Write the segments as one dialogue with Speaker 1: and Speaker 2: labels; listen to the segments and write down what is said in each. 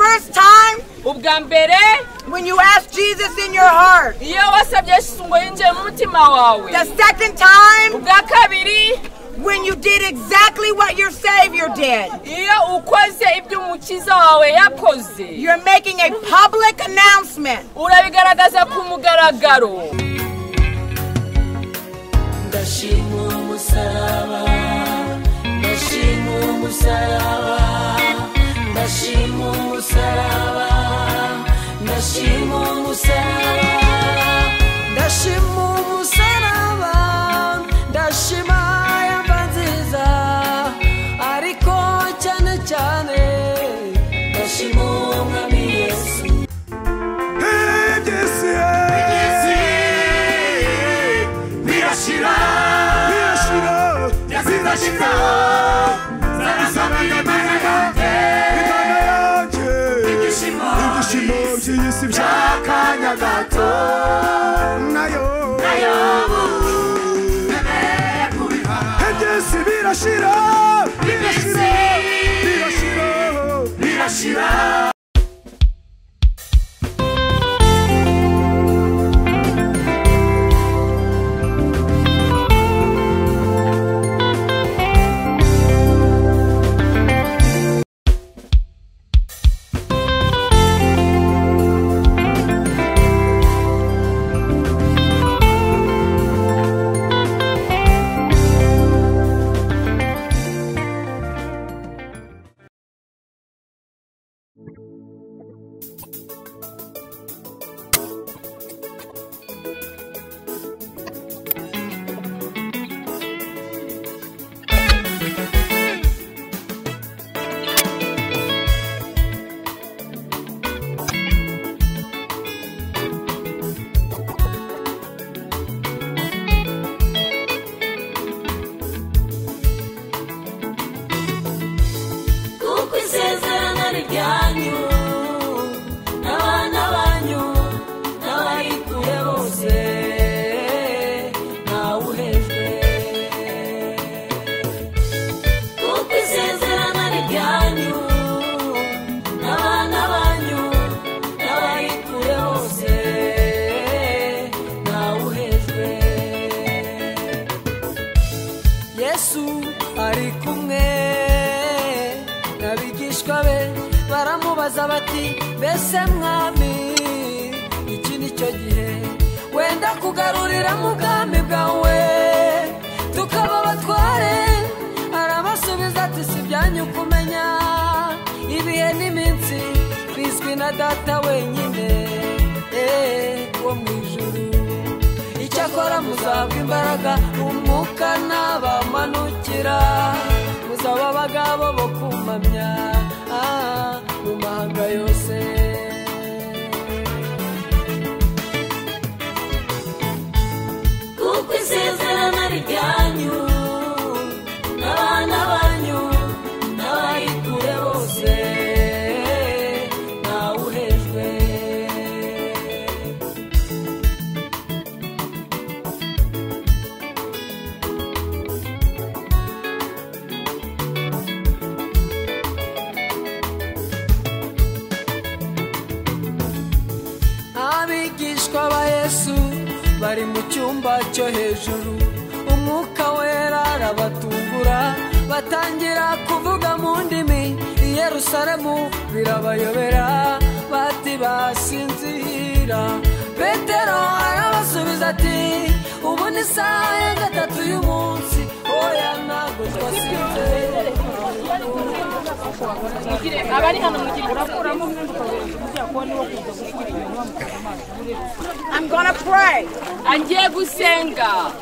Speaker 1: first time,
Speaker 2: ubwa mbere
Speaker 1: when you ask Jesus in your heart.
Speaker 2: iyo wasabye Yesu ngo yinjire mu mutima wawe.
Speaker 1: The second time,
Speaker 2: ubwa kabiri
Speaker 1: when you did exactly what your Savior did.
Speaker 2: iyo ukoze ibyo umukiza wawe yakoze.
Speaker 1: You're making a public announcement.
Speaker 2: urabigaragaza ku mugaragaro.
Speaker 3: Ndashima umusaraba, ndashima umusaraba, ndashima umusaraba, ndashima umusaraba, ndashima umusaraba, ndashima yamba nziza, ariko cyane cyane ndashima umwami Yesu.
Speaker 4: Yesu ari kumwe n'abigishwa be baramubaza bati mbese mwami iki nicyo gihe wenda kugarurira mu bwami bwawe tukaba batware arabasubiza ati si byanyu kumenya ibihe n'iminsi bizwi na data wenyine wo mu ijuru icyakora muzabwa imbaraga umwuka n'abamanukira muzaba abagabo bo kumamya mu mahanga yose
Speaker 3: kuko isezerano ryanyu n'abana banyu n'abayikure bose ntawuhejwe.
Speaker 4: abigishwa ba Yesu bari mu cyumba cyo hejuru umwuka wera arabatungura batangira kuvuga mu ndimi i Yerusalemu birabayobera bati basinzira Petero arabasubiza ati ubu ni saa ya gatatu y'umunsi oya ntabwo twasinze.
Speaker 1: I'm gonna pray.
Speaker 2: Angiye gusenga.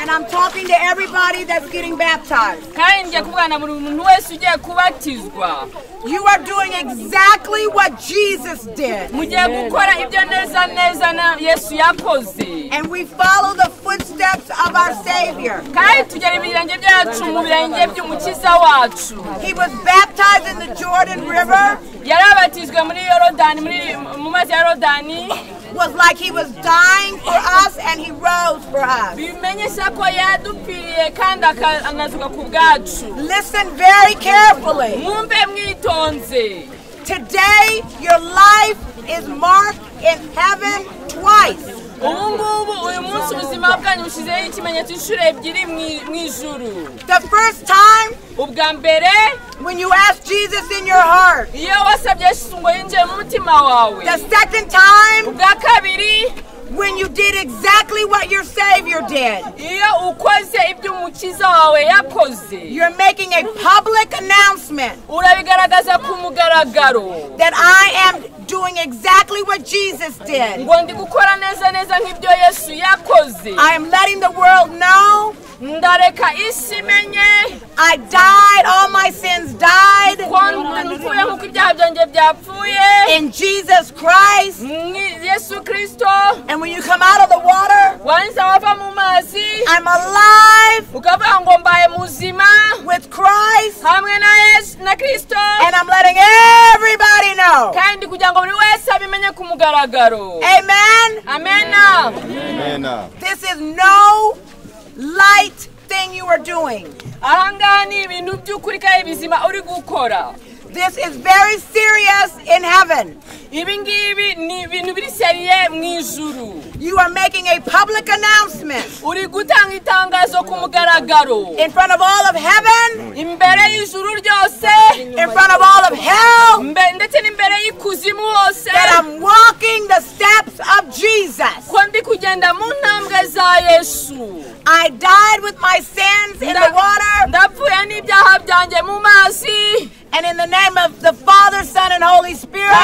Speaker 1: And I'm talking to everybody that's getting baptized.
Speaker 2: Kandi ngiye kuvugana buri muntu wese ugiye kubatizwa.
Speaker 1: You are doing exactly what Jesus did.
Speaker 2: Mugiye gukora ibyo neza neza na Yesu yakoze.
Speaker 1: And we follow the footsteps of our Savior.
Speaker 2: Kandi tugera ibirenge byacu mu birenge by'umukiza wacu.
Speaker 1: He was baptized in the Jordan River.
Speaker 2: Yarabatizwe muri Yorodani mu mazi ya Yorodani.
Speaker 1: Was like he was dying for us and he rose for us.
Speaker 2: Bimenyesha ko yadupiriye kandi akanazuka ku bwacu.
Speaker 1: Listen very carefully.
Speaker 2: Mwumve mwitonze.
Speaker 1: Today, your life is marked in heaven twice. The first time, when you ask Jesus in your heart. The second time, when you did exactly what your Savior did. You're making a public announcement that I am doing exactly what Jesus did. I am letting the world know I died, all my sins died in Jesus Christ. And when you come out of the water, I'm alive with Christ, and I'm letting everybody know. Amen.
Speaker 5: Amen.
Speaker 1: This is no light thing you are doing. This is very serious in heaven. You are making a public announcement in front of all of heaven, in front of all of hell, that I'm walking the steps of Jesus. I died with my sins in the water, and in the name of the Father, Son, and Holy Spirit,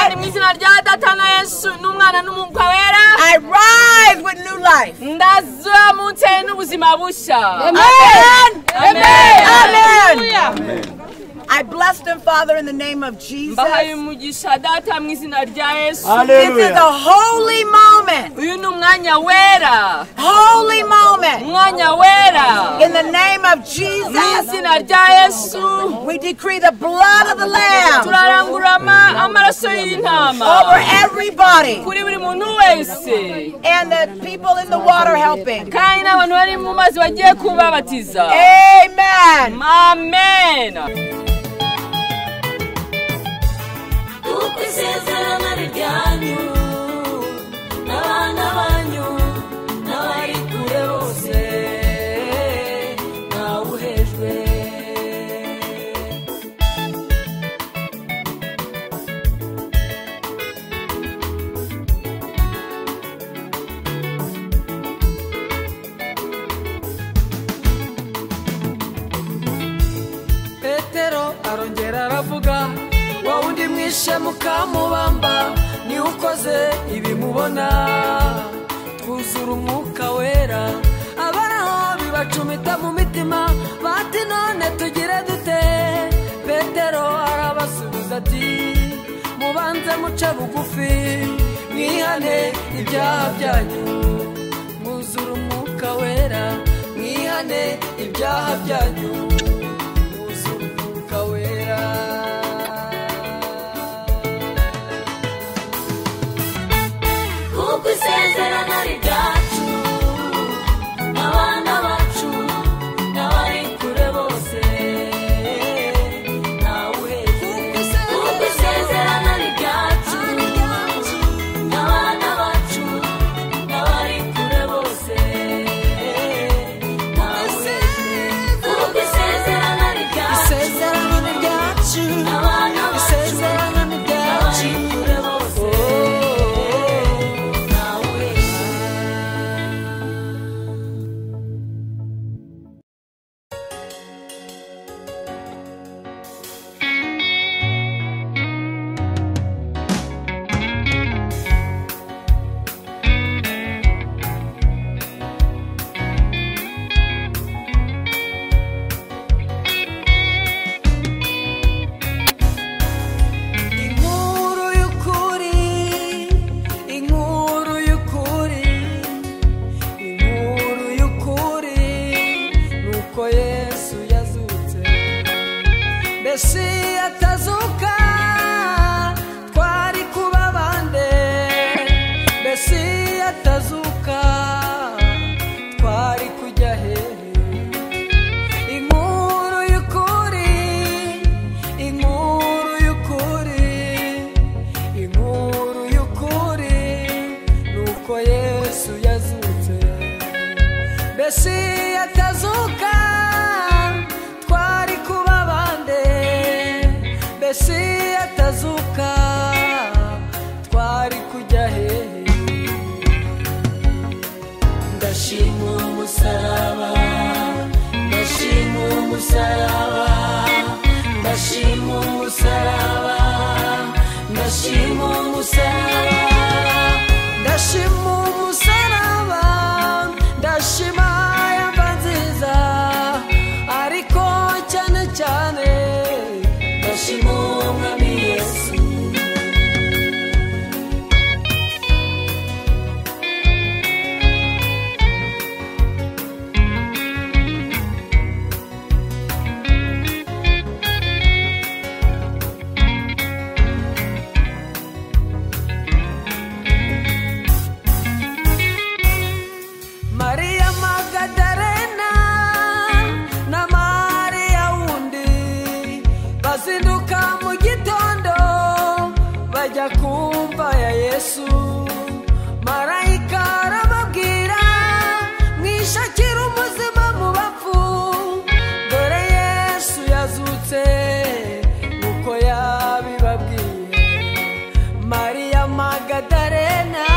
Speaker 1: I rise with new life. Amen. Amen. Amen. I bless them, Father, in the name of Jesus. This is a holy moment. Holy moment. In the name of Jesus, we decree the blood of the Lamb over everybody, and the people in the water helping. Amen.
Speaker 2: Amen.
Speaker 4: Petero arongera aravuga wa undi mwishe mukamubamba ni ukoze ibimubona twuzura umwuka wera abaraho bibacumita mu mitima bati none tugire dute. Petero arabasubiza ati mubanze muce bugufi mwihane ibyaha byanyu, mwuzura umwuka wera mwihane ibyaha byanyu. Mesiya atazuka twari kuba bande Mesiya atazuka twari kujya hehe
Speaker 3: ndashima umusaraba ndashima umusaraba ndashima umusaraba ndashima umusaraba
Speaker 4: ndashima umusaraba ndashima yamba nziza ariko cyane cyane
Speaker 3: ndashima umwami Yesu
Speaker 4: bazinduka mu gitondo bajya kumva ya Yesu marayika arababwira mwishakira umuzima mu bapfu dore Yesu yazutse nuko yabibabwiye Mariya Magadarena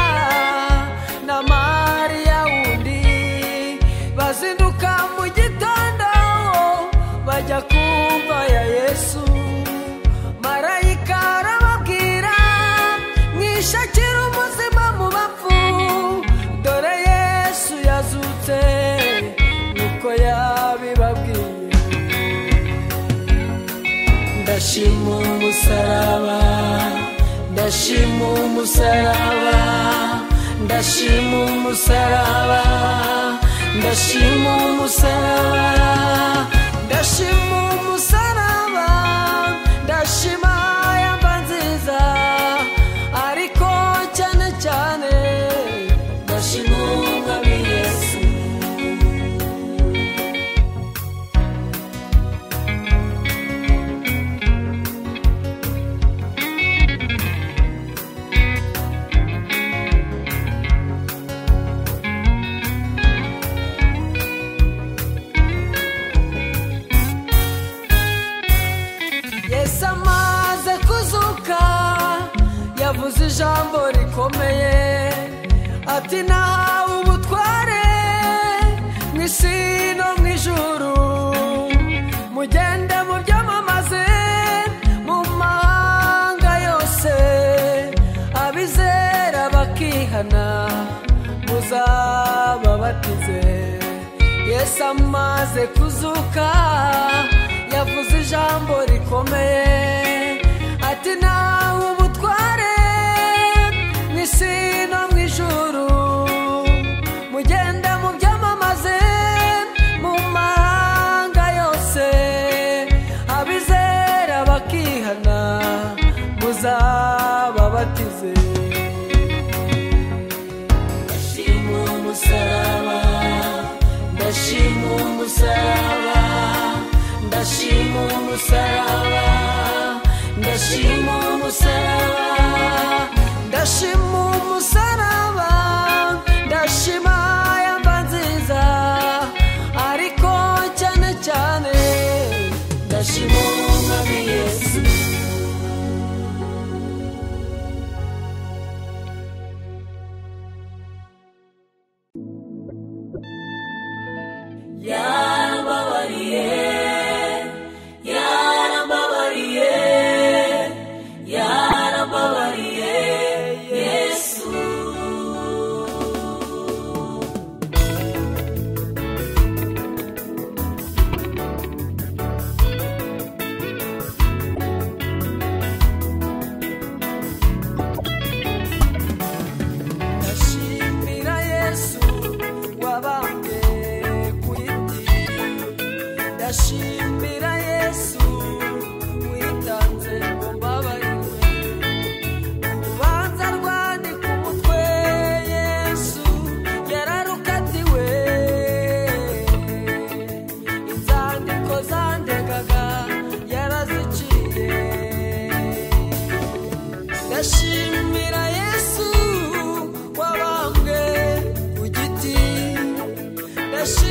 Speaker 4: na Mariya wundi bazinduka mu gitondo bajya kumva ya Yesu marayika arababwira mwishakira umuzima mu bapfu dore Yesu yazutse nuko yabibabwiye
Speaker 3: ndashima umusaraba ndashima umusaraba ndashima umusaraba ndashima umusaraba
Speaker 4: ndashima umusaraba ndashima yamba nziza ariko cyane cyane
Speaker 3: ndashima umwami Yesu
Speaker 4: Yesu amaze kuzuka yavuze ijambo rikomeye ati nahawe ubutware mu isi no mu ijuru mugende mubyamamaze mu mahanga yose abizera bakihana muzababatize Yesu amaze kuzuka yavuze ijambo rikomeye ati nawe ubutware mu isi no mu ijuru mugenda mubyamamaze mu mahanga yose abizera bakihana muzababatize
Speaker 3: ndashima umusaraba ndashima umusaraba ndashima umusaraba ndashima umusaraba
Speaker 4: ndashima umusaraba ndashima yamba nziza ariko cyane cyane
Speaker 3: ndashima umwami Yesu yarambabariye yarambabariye yarambabariye Yesu
Speaker 4: ndashimira Yesu wabambwe ku giti ndashimira Yesu witanze ngo mbabarirwe urubanza rwandi ku mutwe Yesu yararukatiwe inzandiko zandegaga yaraziciye ndashimira Yesu wabambwe ku giti ndashimira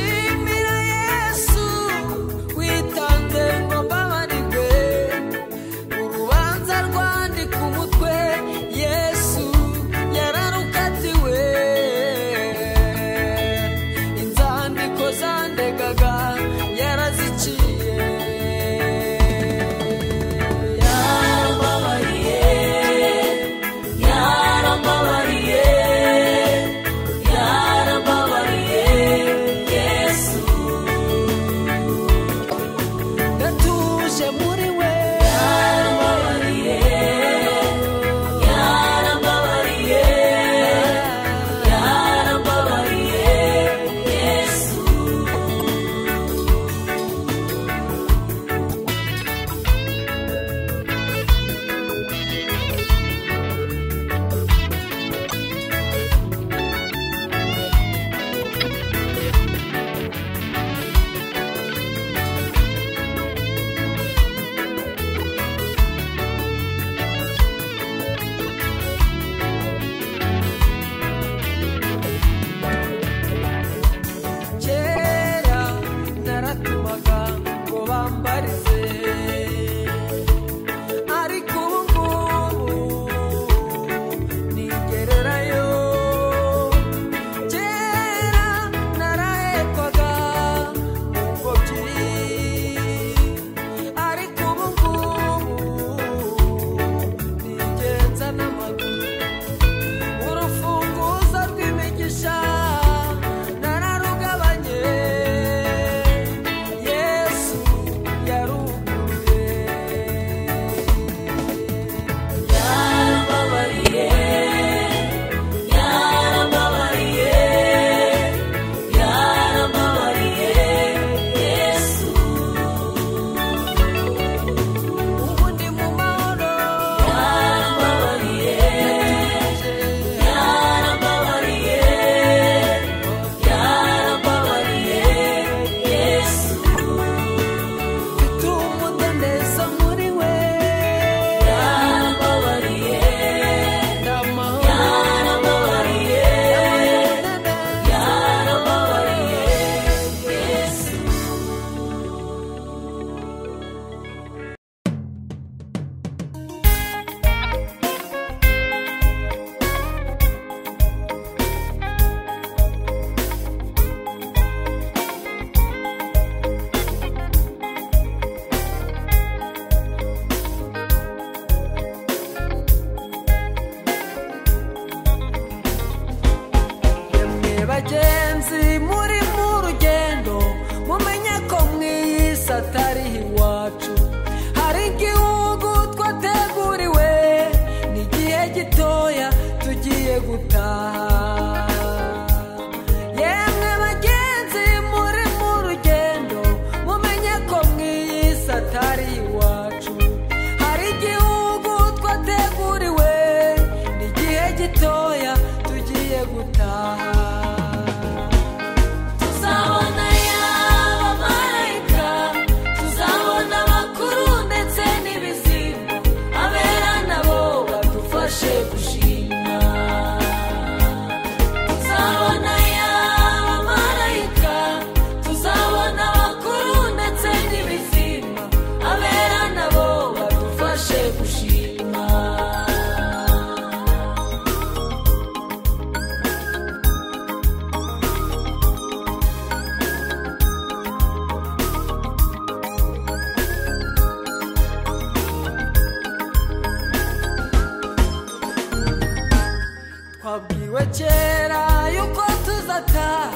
Speaker 4: twabwiwe kera yuko tuzataha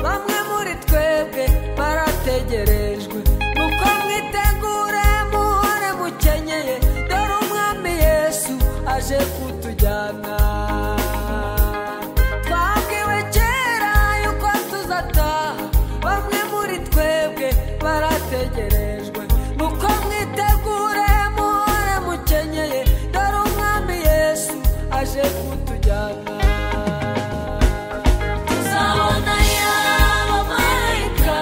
Speaker 4: bamwe muri twebwe barategerejwe nuko mwitegure muhore mukenyeye dore umwami Yesu aje kutujyana twabwiwe kera yuko tuzataha bamwe muri twebwe barategerejwe nuko mwitegure muhore mukenyeye dore umwami Yesu aje kutujyana
Speaker 3: tuzabona y'abamarayika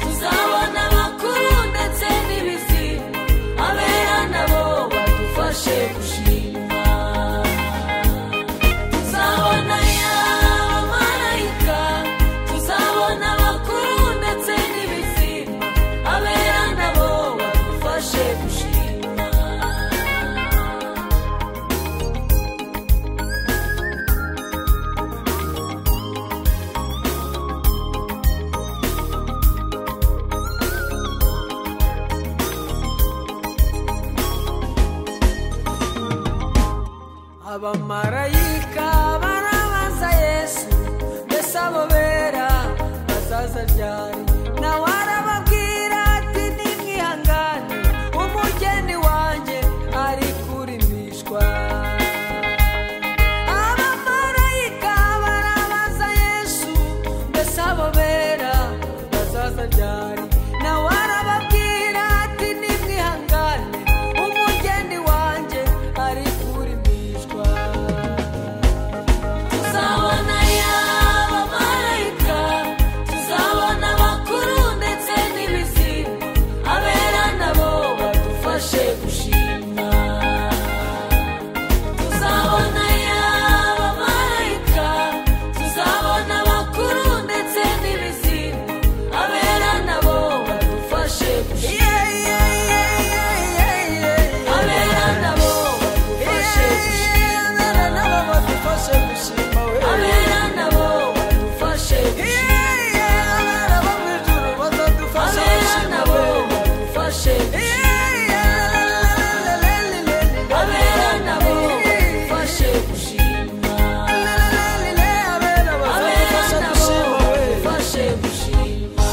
Speaker 3: tuzabona abakuru ndetse n'ibizima abera nabo badufashe gushima tuzabona y'abamarayika tuzabona abakuru ndetse n'ibizima abera nabo badufashe gushima
Speaker 4: abamarayika barabaza Yesu mbese abo bera bazaza ryari nawe arababwira ati nimwihangane umugeni wanjye ari kurimishwa abamarayika barabaza Yesu mbese abo bera bazaza ryari nawe arababwira ati nimwihangane umugeni wanjye ari kurimishwa
Speaker 3: tuzabona y'abamarayika tuzabona abakuru ndetse n'ibizima abera nabo badufashe gushima tuzabona y'abamarayika tuzabona abakuru ndetse n'ibizima abera nabo badufashe gushima abera nabo badufashe gushima
Speaker 4: abera nabo badufashe gushima we
Speaker 3: abera nabo badufashe gushima
Speaker 4: abera bo mu ijuru bazadufasha
Speaker 3: abera
Speaker 4: gushima
Speaker 3: nabo
Speaker 4: we
Speaker 3: badufashe gushima abera nabo badufashe gushima
Speaker 4: abera bazadufasha
Speaker 3: abera nabo
Speaker 4: gushima we
Speaker 3: badufashe gushima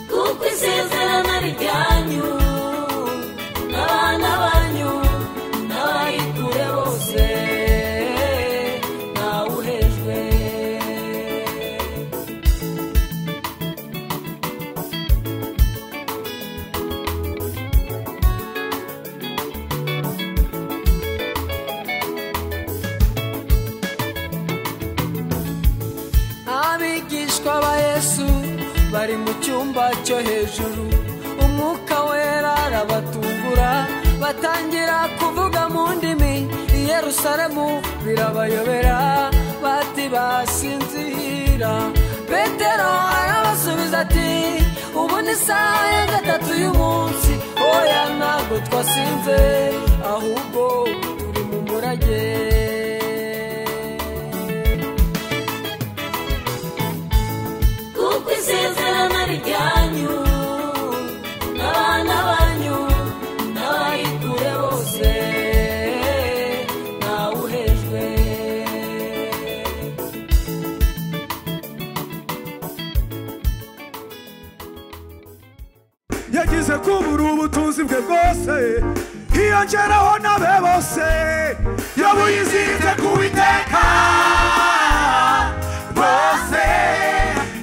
Speaker 3: kuko isezerano ari ryanyu n'abana banyu n'abayikure bose ntawuhejwe
Speaker 4: abigishwa ba Yesu bari mu cyumba cyo hejuru umwuka wera arabatungura batangira kuvuga mu ndimi i Yerusalemu birabayobera bati basinzira Petero arabasubiza ati ubu ni saa ya gatatu y'umunsi oya ntabwo twasinze ahubwo turi mu murage
Speaker 3: kuko isezerano ari ryanyu n'abana banyu n'abayikure bose ntawuhejwe
Speaker 6: yagize kubura ubutunzi bwe bwose hiyongeraho n'abe bose yobu yiziritse ku Uwiteka bose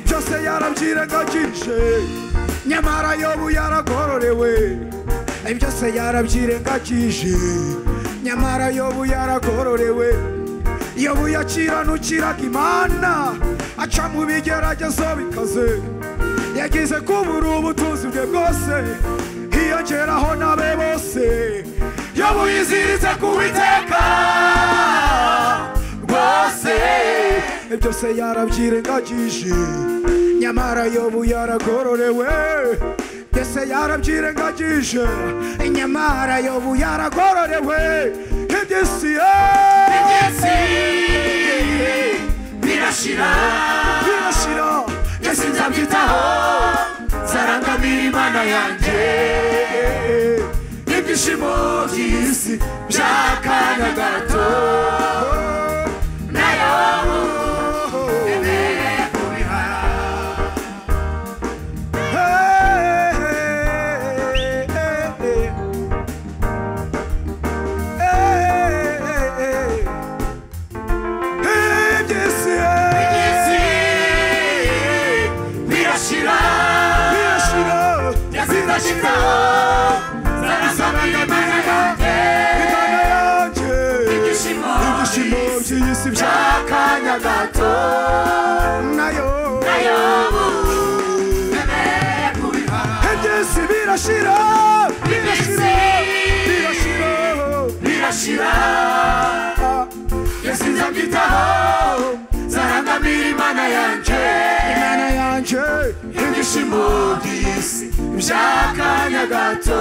Speaker 6: byose yarabyirengagije nyamara yobu yaragororewe byose yarabyirengagije nyamara yobu yaragororewe yobu yakiranukiraga Imana aca mu bigeragezo bikaze yagize kubura ubutunzi bwe bwose hiyongeraho n'abe bose yobu yiziritse ku Uwiteka rwose byose yarabyirengagije nyamara yobu yaragororewe byose yarabyirengagije nyamara yobu yaragororewe iby'isi birashira byose nzabyitaho zarangamira Imana imana yanjye ibyishimo by'isi by'akanya gato nayo emeye kubiha iby'isi by'akanya gato nayo emeye kubiha iby'isi birashira Yesu nzabyitaho zarangamira imana yanjye ibyishimo by'isi by'akanya gato